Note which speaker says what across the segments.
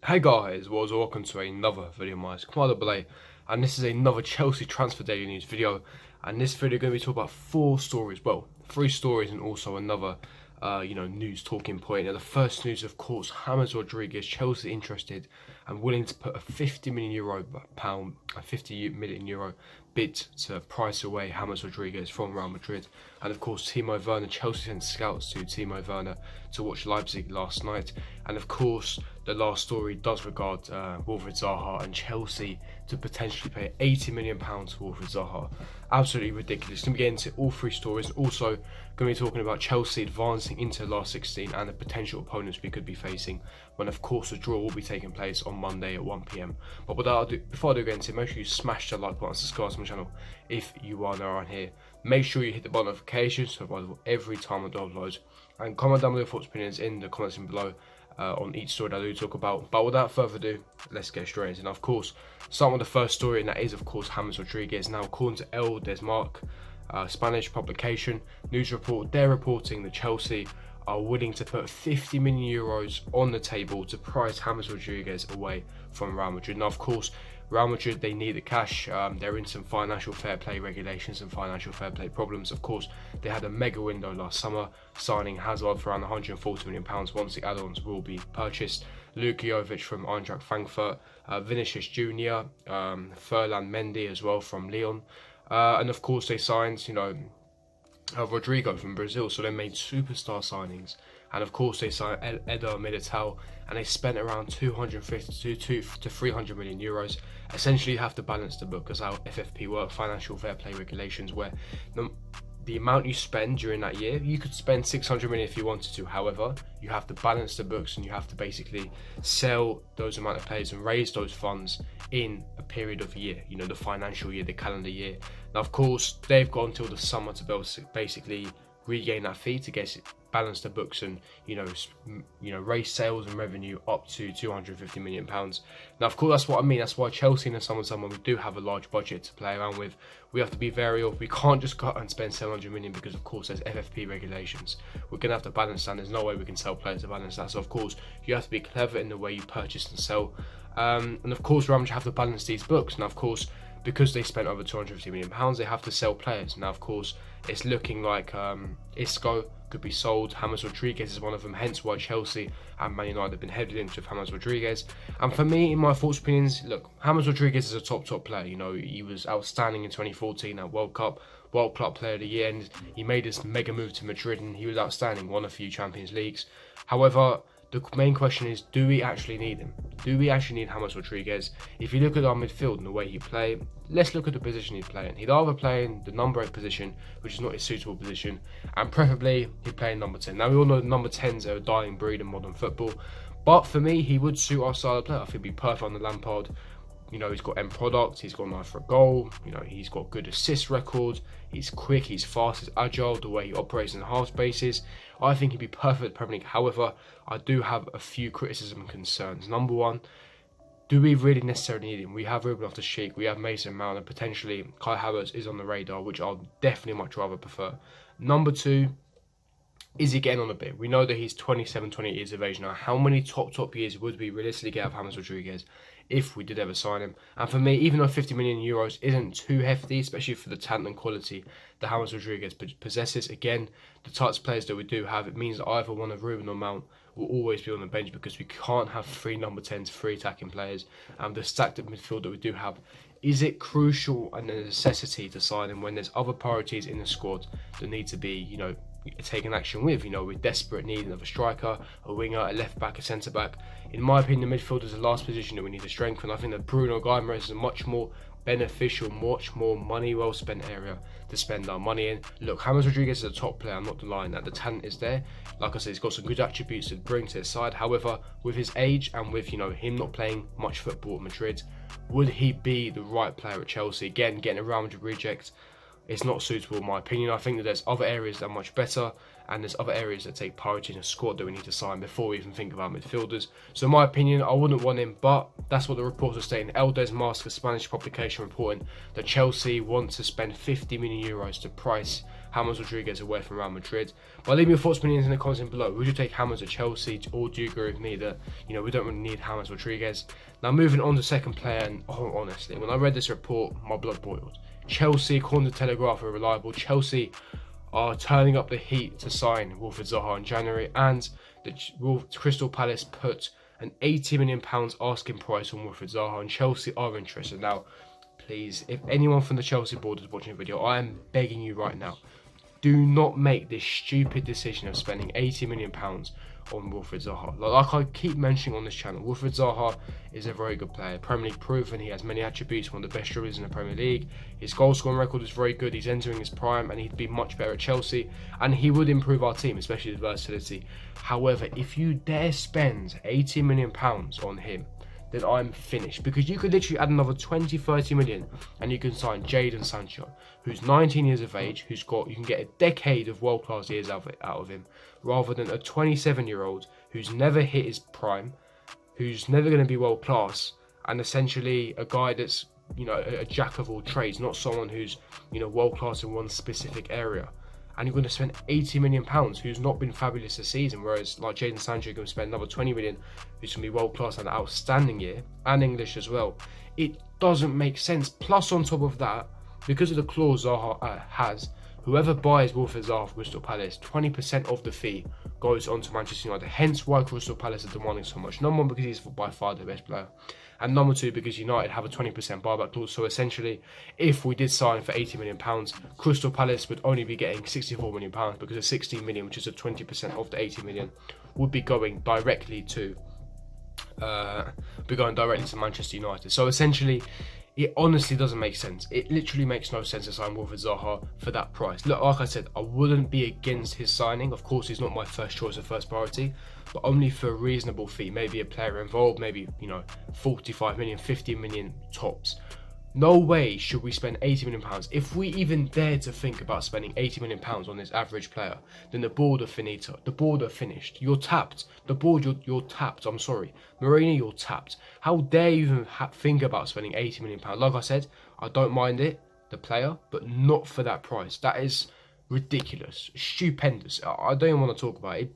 Speaker 1: Hey guys, welcome to another video of mine. It's Kamada Belay, and this is another Chelsea Transfer Daily News video. And this video going to be talking about three stories, and also another, news talking point. And the first news, of course, James Rodriguez, Chelsea interested and willing to put a 50 million euro bid to price away James Rodriguez from Real Madrid. And of course, Timo Werner, Chelsea sent scouts to Timo Werner to watch Leipzig last night. And of course, the last story does regard Wilfried Zaha and Chelsea to potentially pay £80 million for Wilfried Zaha. Absolutely ridiculous. Going to get into all three stories. Also, going to be talking about Chelsea advancing into the last 16 and the potential opponents we could be facing when, of course, the draw will be taking place on Monday at 1 PM. But before I do get into it, make sure you smash the like button, subscribe to my channel if you are new around here. Make sure you hit the bell notifications so available every time I do upload. And comment down below your thoughts and opinions in the comments below on each story that I do talk about. But without further ado, let's get straight into it. Now, of course, starting with the first story, and that is, of course, James Rodriguez. Now, according to El Desmarque, Spanish publication, news report, they're reporting that Chelsea are willing to put 50 million euros on the table to price James Rodriguez away from Real Madrid. Now, of course, Real Madrid, they need the cash. They're in some financial fair play regulations and financial fair play problems. Of course, they had a mega window last summer, signing Hazard for around £140 million once the add-ons will be purchased. Luka Jovic from Eintracht Frankfurt, Vinicius Jr., Ferland Mendy as well from Lyon. And of course, they signed, Rodrigo from Brazil, so they made superstar signings. And of course, they signed Eder Militao, and they spent around 250 to 300 million euros. Essentially, you have to balance the book, as how FFP work, financial fair play regulations, where the amount you spend during that year, you could spend 600 million if you wanted to. However, you have to balance the books, and you have to basically sell those amount of players and raise those funds in a period of a year, the financial year, the calendar year. Now, of course, they've got until the summer to basically regain that fee to balance the books and raise sales and revenue up to 250 million pounds. Now, of course, that's what I mean. That's why Chelsea in the summer, we do have a large budget to play around with. We have to be very off. We can't just go out and spend 700 million because, of course, there's FFP regulations. We're gonna have to balance that. There's no way we can sell players to balance that. So, of course, you have to be clever in the way you purchase and sell. And of course, Real Madrid have to balance these books. Now, of course, because they spent over 250 million pounds, they have to sell players. Now, of course, it's looking like Isco could be sold. James Rodriguez is one of them, hence why Chelsea and Man United have been heavily linked with James Rodriguez. And for me, in my thoughts and opinions, look, James Rodriguez is a top player. He was outstanding in 2014 at World Club Player of the Year, and he made this mega move to Madrid, and he was outstanding, won a few Champions Leagues. However, the main question is, do we actually need him? Do we actually need James Rodriguez? If you look at our midfield and the way he played, let's look at the position he'd play in. He'd either play in the number 8 position, which is not his suitable position, and preferably he'd play in number 10. Now, we all know number 10s are a dying breed in modern football, but for me, he would suit our style of play. I think he'd be perfect on the Lampard. He's got end product, he's got an eye for a goal, he's got good assist record, he's quick, he's fast, he's agile, the way he operates in the half spaces. I think he'd be perfect at Premier League. However, I do have a few criticism and concerns. Number one, do we really necessarily need him? We have Ruben Loftus-Cheek, we have Mason Mount, and potentially Kai Havertz is on the radar, which I'll definitely much rather prefer. Number two, is he getting on a bit? We know that he's 27, 28 years of age now. How many top years would we realistically get out of James Rodriguez if we did ever sign him? And for me, even though 50 million euros isn't too hefty, especially for the talent and quality that James Rodriguez possesses, again, the types of players that we do have, it means that either one of Ruben or Mount will always be on the bench, because we can't have 3 number 10s, 3 attacking players. And the stacked up midfield that we do have, is it crucial and a necessity to sign him when there's other priorities in the squad that need to be, taken action with? We're desperate need of a striker, a winger, a left back, a centre back. In my opinion, the midfield is the last position that we need to strengthen. I think that Bruno Guimaraes is a much more beneficial, much more money well spent area to spend our money in. Look, James Rodriguez is a top player, I'm not denying that. The talent is there. Like I said, he's got some good attributes to bring to his side. However, with his age and with him not playing much football at Madrid, would he be the right player at Chelsea? Again, getting a Real Madrid reject, it's not suitable in my opinion. I think that there's other areas that are much better, and there's other areas that take priority in a squad that we need to sign before we even think about midfielders. So in my opinion, I wouldn't want him, but that's what the reports are stating. El Desmarque, a Spanish publication, reporting that Chelsea want to spend 50 million euros to price James Rodriguez away from Real Madrid. But leave me your thoughts and opinions in the comments below. Would you take James at Chelsea, or do you agree with me that, you know, we don't really need James Rodriguez? Now moving on to second player, and honestly, when I read this report, my blood boiled. Chelsea, according to Telegraph, are reliable. Chelsea are turning up the heat to sign Wilfried Zaha in January, and the Crystal Palace put an £80 million asking price on Wilfried Zaha, and Chelsea are interested. Now, please, if anyone from the Chelsea board is watching the video, I am begging you right now, do not make this stupid decision of spending £80 million on Wilfried Zaha. Like I keep mentioning on this channel, Wilfried Zaha is a very good player, Premier League proven. He has many attributes, one of the best dribblers in the Premier League. His goal scoring record is very good. He's entering his prime, and he'd be much better at Chelsea, and he would improve our team, especially his versatility. However, if you dare spend £80 million on him, then I'm finished, because you could literally add another 20-30 million and you can sign Jadon Sancho, who's 19 years of age, you can get a decade of world-class years out of him, rather than a 27-year-old who's never hit his prime, who's never going to be world-class, and essentially a guy that's, you know, a jack of all trades, not someone who's, you know, world-class in one specific area. And you're going to spend £80 million, who's not been fabulous this season, whereas like Jadon Sancho, you're going to spend another 20 million, who's going to be world class and an outstanding year, and English as well. It doesn't make sense. Plus, on top of that, because of the clause Zaha has, whoever buys Wilfried Zaha for Crystal Palace, 20% of the fee goes on to Manchester United. Hence why Crystal Palace are demanding so much. Number one, because he's by far the best player. And number two, because United have a 20% buyback clause. So essentially, if we did sign for £80 million, Crystal Palace would only be getting £64 million, because the 16 million, which is a 20% of the 80 million, would be going directly to Manchester United. So essentially, it honestly doesn't make sense. It literally makes no sense to sign Wilfried Zaha for that price. Look, like I said, I wouldn't be against his signing. Of course, he's not my first choice or first priority, but only for a reasonable fee. Maybe a player involved, maybe, you know, 45 million, 50 million tops. No way should we spend £80 million. If we even dare to think about spending £80 million on this average player, then the board are finito. The board are finished. You're tapped. The board, you're tapped. I'm sorry. Mourinho, you're tapped. How dare you even think about spending £80 million? Like I said, I don't mind it, the player, but not for that price. That is ridiculous. Stupendous. I don't even want to talk about it.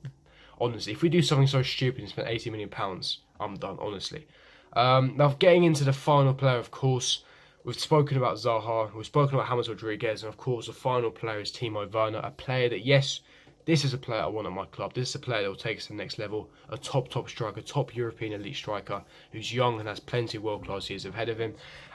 Speaker 1: Honestly, if we do something so stupid and spend £80 million, I'm done, honestly. Now, getting into the final player, of course, we've spoken about Zaha, we've spoken about James Rodriguez, and of course the final player is Timo Werner, a player that, yes, this is a player I want at my club. This is a player that will take us to the next level, a top striker, top European elite striker, who's young and has plenty of world-class years ahead of him.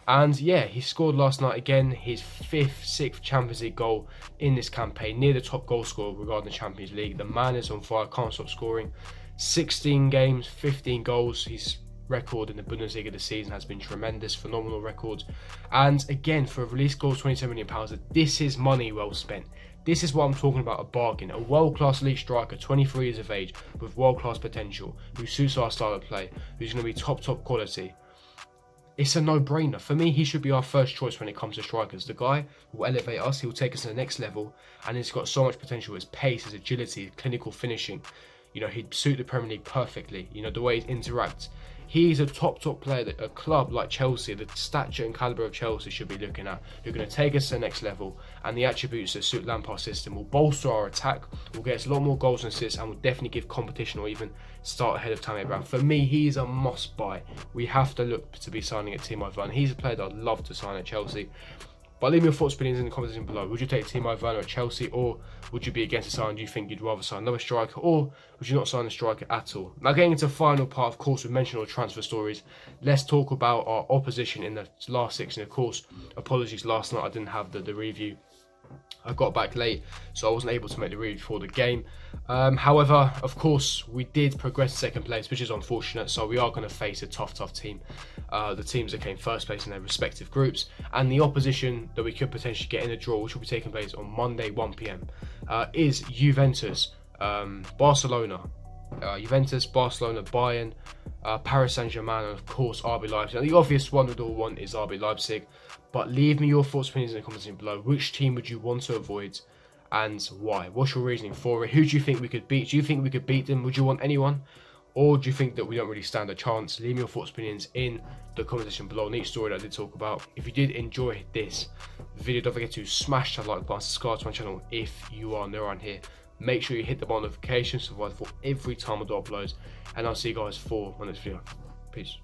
Speaker 1: And yeah, he scored last night again, his 6th Champions League goal in this campaign, near the top goal scorer regarding the Champions League. The man is on fire, can't stop scoring. 16 games, 15 goals, he's record in the Bundesliga this season has been tremendous, phenomenal record. And again, for a release goal of £27 million, this is money well spent. This is what I'm talking about, a bargain. A world-class elite striker, 23 years of age, with world-class potential, who suits our style of play, who's going to be top quality. It's a no-brainer. For me, he should be our first choice when it comes to strikers. The guy will elevate us, he will take us to the next level, and he's got so much potential, his pace, his agility, his clinical finishing. You know, he'd suit the Premier League perfectly. You know, the way he interacts. He's a top player that a club like Chelsea, the stature and calibre of Chelsea, should be looking at. Who're going to take us to the next level, and the attributes that suit Lampard's system will bolster our attack, will get us a lot more goals and assists, and will definitely give competition or even start ahead of Tammy Abraham. For me, he's a must buy. We have to look to be signing at Timo Werner. He's a player that I'd love to sign at Chelsea. But leave me your thoughts and opinions in the comments section below. Would you take Timo Werner at Chelsea, or would you be against a sign? Do you think you'd rather sign another striker, or would you not sign a striker at all? Now, getting into the final part, of course, we've mentioned all the transfer stories. Let's talk about our opposition in the last 6. And of course, apologies, last night I didn't have the review. I got back late, so I wasn't able to make the review before the game. However, of course, we did progress to second place, which is unfortunate. So we are going to face a tough team. The teams that came first place in their respective groups, and the opposition that we could potentially get in a draw, which will be taking place on Monday, 1 PM, is Juventus, Barcelona, Bayern, Paris Saint-Germain, and of course RB Leipzig. Now, the obvious one we'd all want is RB Leipzig, but leave me your thoughts and opinions in the comments below. Which team would you want to avoid, and why? What's your reasoning for it? Who do you think we could beat? Do you think we could beat them? Would you want anyone? Or do you think that we don't really stand a chance? Leave me your thoughts and opinions in the comment section below on each story that I did talk about. If you did enjoy this, video, don't forget to smash that like button, subscribe to my channel if you are new around here. Make sure you hit the bell notifications so for every time I do uploads, and I'll see you guys for my next video. Peace.